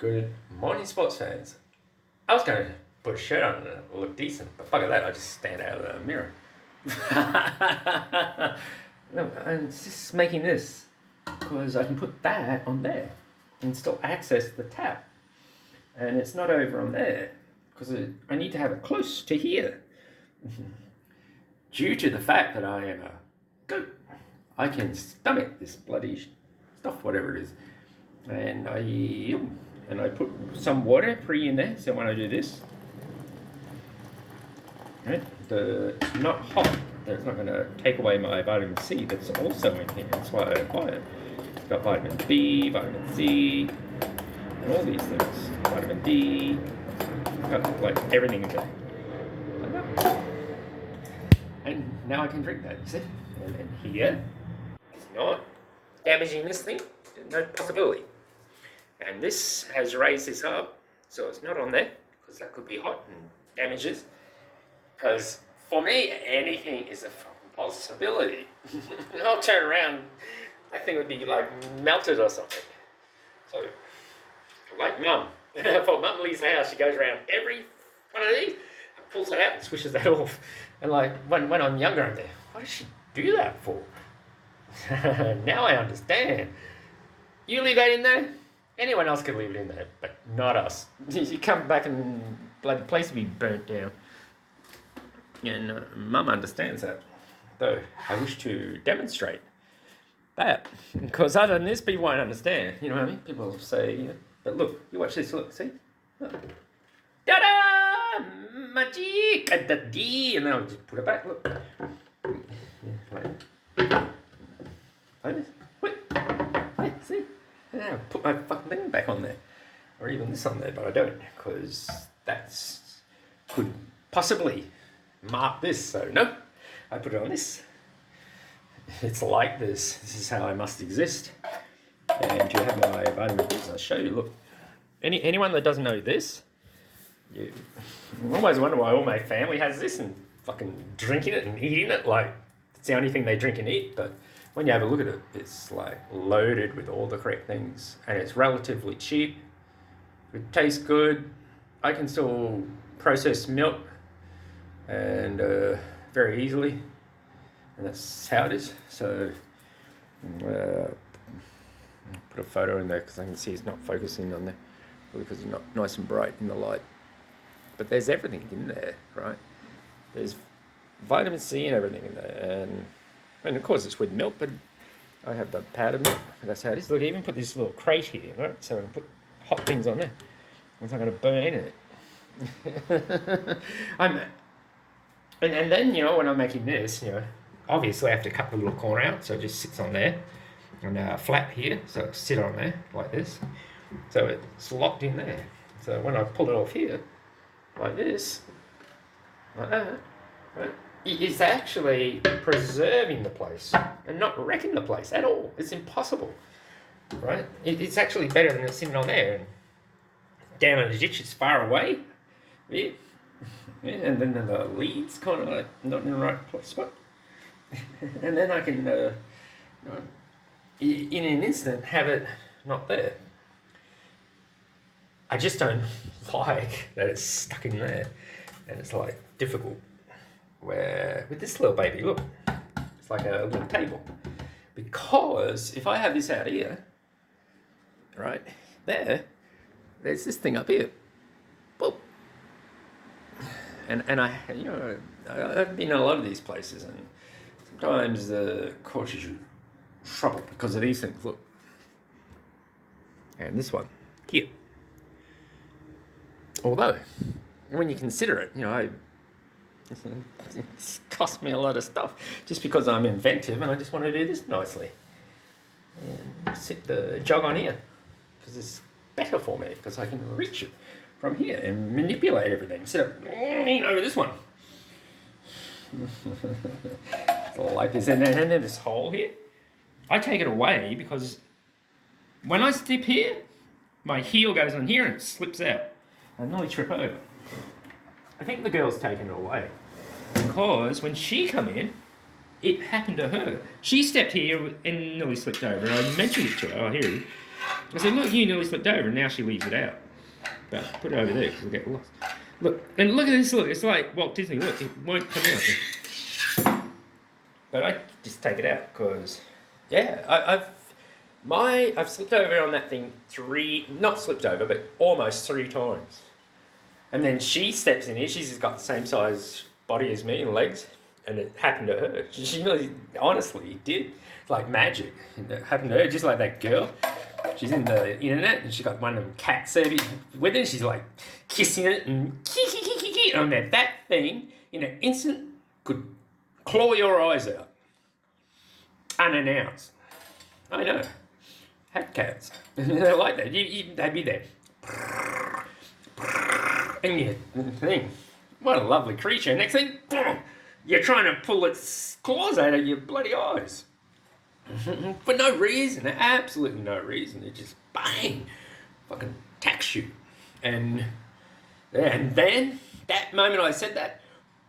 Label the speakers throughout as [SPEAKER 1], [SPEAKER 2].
[SPEAKER 1] Good morning, sports fans. I was going to put a shirt on and look decent, but fuck that, I just stand out of the mirror. No, I'm just making this because I can put that on there and still access the tap. And it's not over on there because I need to have it close to here. Due to the fact that I am a goat, I can stomach this bloody stuff, whatever it is. And I put some water free in there, so when I do this, right, it's not hot, it's not going to take away my vitamin C that's also in here, that's why I apply it. It's got vitamin B, vitamin C, and all these things, vitamin D, got like everything in there. Like that. And now I can drink that, you see? And then here, it's not damaging this thing, no possibility. And this has raised this up, so it's not on there, because that could be hot and damages. Because for me, anything is a possibility. I'll turn around, that thing would be like melted or something. So, like Mum. For Mum leaves the house, she goes around every one of these, and pulls it out and swishes that off. And like, when I'm younger, I'm there, what does she do that for? Now I understand. You leave that in there? Anyone else could leave it in there, but not us. You come back and bloody place will be burnt down. And Mum understands that. Though I wish to demonstrate that. Because other than this, people won't understand. You know what I mean? People say, but look, you watch this, look, see? Look. Ta-da! Magic! And the D! And then I'll just put it back, look. Yeah, like this. Wait, see? Yeah, put my fucking thing back on there. Or even this on there, but I don't, because that's could possibly mark this. So no, I put it on this. It's like this. This is how I must exist. And you have my vitamin B's. I'll show you. Look, anyone that doesn't know this, you always wonder why all my family has this and fucking drinking it and eating it. Like it's the only thing they drink and eat, but when you have a look at it, it's like loaded with all the correct things and it's relatively cheap. It tastes good. I can still process milk and very easily, and that's how it is. So put a photo in there because I can see it's not focusing on there because it's not nice and bright in the light. But there's everything in there, right? There's vitamin C and everything in there, and of course it's with milk, but I have the powdered milk. That's how it is. Look, I even put this little crate here, right? So I can put hot things on there. It's not going to burn it. And then, when I'm making this, obviously I have to cut the little corner out, so it just sits on there. And flat here, so it sit on there, like this. So it's locked in there. So when I pull it off here, like this, like that, right? It's actually preserving the place and not wrecking the place at all. It's impossible, right? It's actually better than it sitting on there and down in the ditch. It's far away, yeah, and then the leads kind of like not in the right spot, and then I can, in an instant, have it not there. I just don't like that it's stuck in there, and it's like difficult. Where with this little baby, look, it's like a little table. Because if I have this out here, right there's this thing up here. Boop. And I've been in a lot of these places, and sometimes the causes you trouble because of these things. Look, and this one here. Although, when you consider it, it's cost me a lot of stuff just because I'm inventive and I just want to do this nicely. And sit the jog on here because it's better for me because I can reach it from here and manipulate everything instead of over this one. Like this, and then this hole here. I take it away because when I step here, my heel goes on here and it slips out. I nearly trip over. I think the girl's taken it away because when she come in, it happened to her. She stepped here and nearly slipped over. I mentioned it to her. Oh, here it is. I said, look, you nearly slipped over, and now she leaves it out. But put it over there because we'll get lost. Look, and look at this, look, it's like Walt Disney, look, it won't come out. But I just take it out because, yeah, I've slipped over on that thing not slipped over, but almost 3 times. And then she steps in here, she's got the same size body as me and legs, and it happened to her. She really, honestly, it did. It's like magic. It happened to her, just like that girl. She's in the internet, and she got one of them cat service with it. She's like kissing it and on there. That thing, in an instant, could claw your eyes out. Unannounced. I know. Had cats. They're like that. They'd be there. And you think, what a lovely creature. Next thing, you're trying to pull its claws out of your bloody eyes. For no reason, absolutely no reason. It just bang, fucking attacks you. And then, that moment I said that,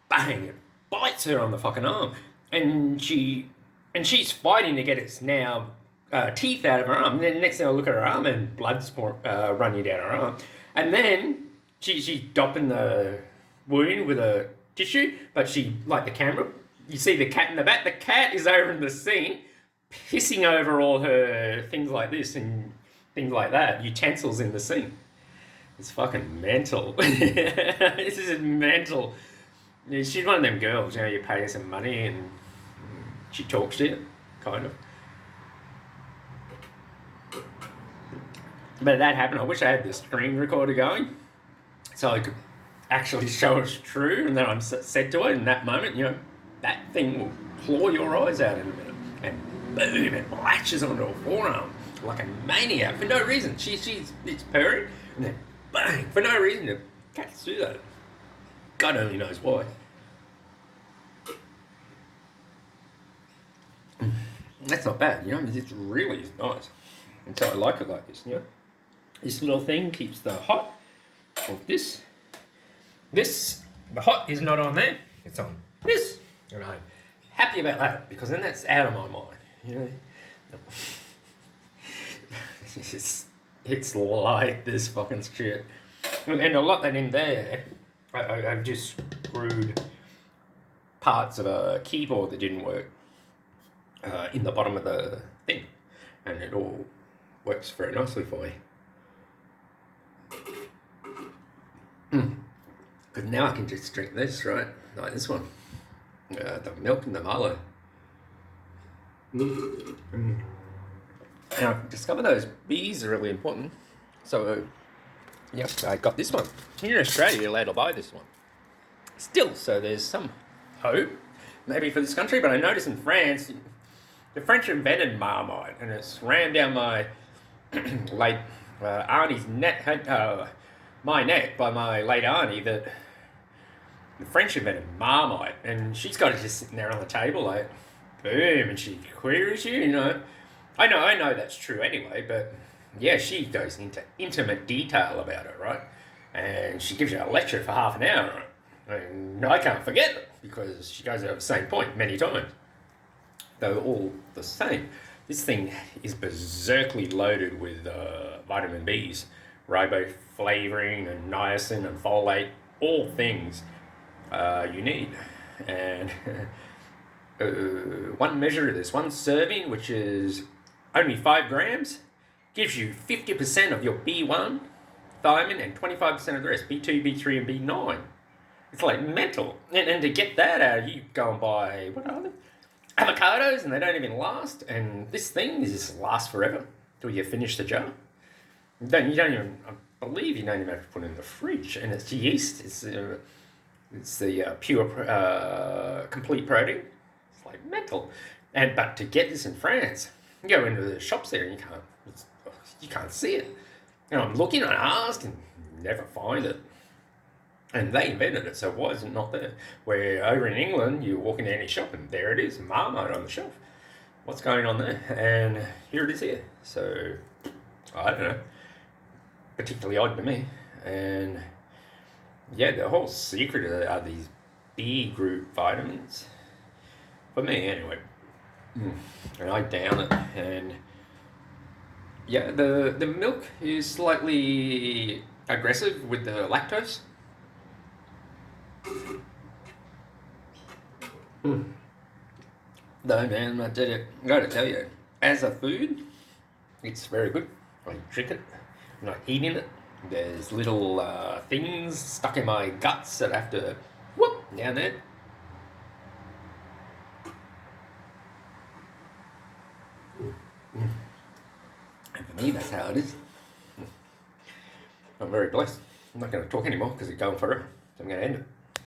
[SPEAKER 1] bang, it bites her on the fucking arm. And she's fighting to get its now teeth out of her arm. And then next thing I look at her arm and blood's running down her arm. And then she's dopping the wound with a tissue, but she, like the camera, you see the cat in the back. The cat is over in the scene, pissing over all her things like this and things like that, utensils in the sink. It's fucking mental. This is mental. She's one of them girls, you know, you pay her some money and she talks to you, kind of. But that happened. I wish I had the screen recorder going so I could actually show it's true, and then I'm said to her in that moment, you know, that thing will claw your eyes out in a minute. And boom, it latches onto her forearm like a maniac for no reason. It's purring, and then bang, for no reason. The cats do that. God only knows why. That's not bad, you know. It's really nice, and so I like it like this. You know, this little thing keeps the hot of this. The hot is not on there. It's on this, and I'm happy about that because then that's out of my mind. You know, it's like this fucking shit, and a lot that in there, I've just screwed parts of a keyboard that didn't work in the bottom of the thing, and it all works very nicely for me. Because now I can just drink this, right? Like this one. The milk and the Marlow. And I've discovered those bees are really important. So, yep, I got this one. Here in Australia, you're allowed to buy this one. Still, so there's some hope, maybe for this country, but I noticed in France, the French invented Marmite, and it's rammed down my late auntie's neck, my neck by my late auntie, that the French invented Marmite, and she's got it just sitting there on the table, like, boom, and she queries you, you know. I know that's true anyway, but yeah, she goes into intimate detail about it, right? And she gives you a lecture for half an hour, right? And I can't forget it, because she goes over the same point many times. They're all the same. This thing is berserkly loaded with vitamin Bs, riboflavin and niacin and folate, all things you need. And one measure of this, one serving, which is only 5 grams, gives you 50% of your B1, thiamine, and 25% of the rest, B2, B3, and B9. It's like mental. And to get that out, you go and buy, what are they? Avocados, and they don't even last. And this thing just lasts forever till you finish the jar. You don't even, I believe you don't even have to put it in the fridge. And it's yeast. It's the pure, complete protein. It's like mental. But to get this in France, you go into the shops there and you can't see it. And I'm looking and asking, never find it. And they invented it, so why is it not there? Where over in England, you walk into any shop and there it is, Marmite on the shelf. What's going on there? And here it is here. So, I don't know. Particularly odd to me. And yeah, the whole secret of it are these B group vitamins. For me, anyway. And I down it, and Yeah, the milk is slightly aggressive with the lactose. Though, man, I gotta tell you, as a food, it's very good. I drink it, I'm not eating it. There's little things stuck in my guts that I have to whoop down there. And for me, that's how it is. I'm very blessed. I'm not going to talk anymore because it's going forever. So I'm going to end it.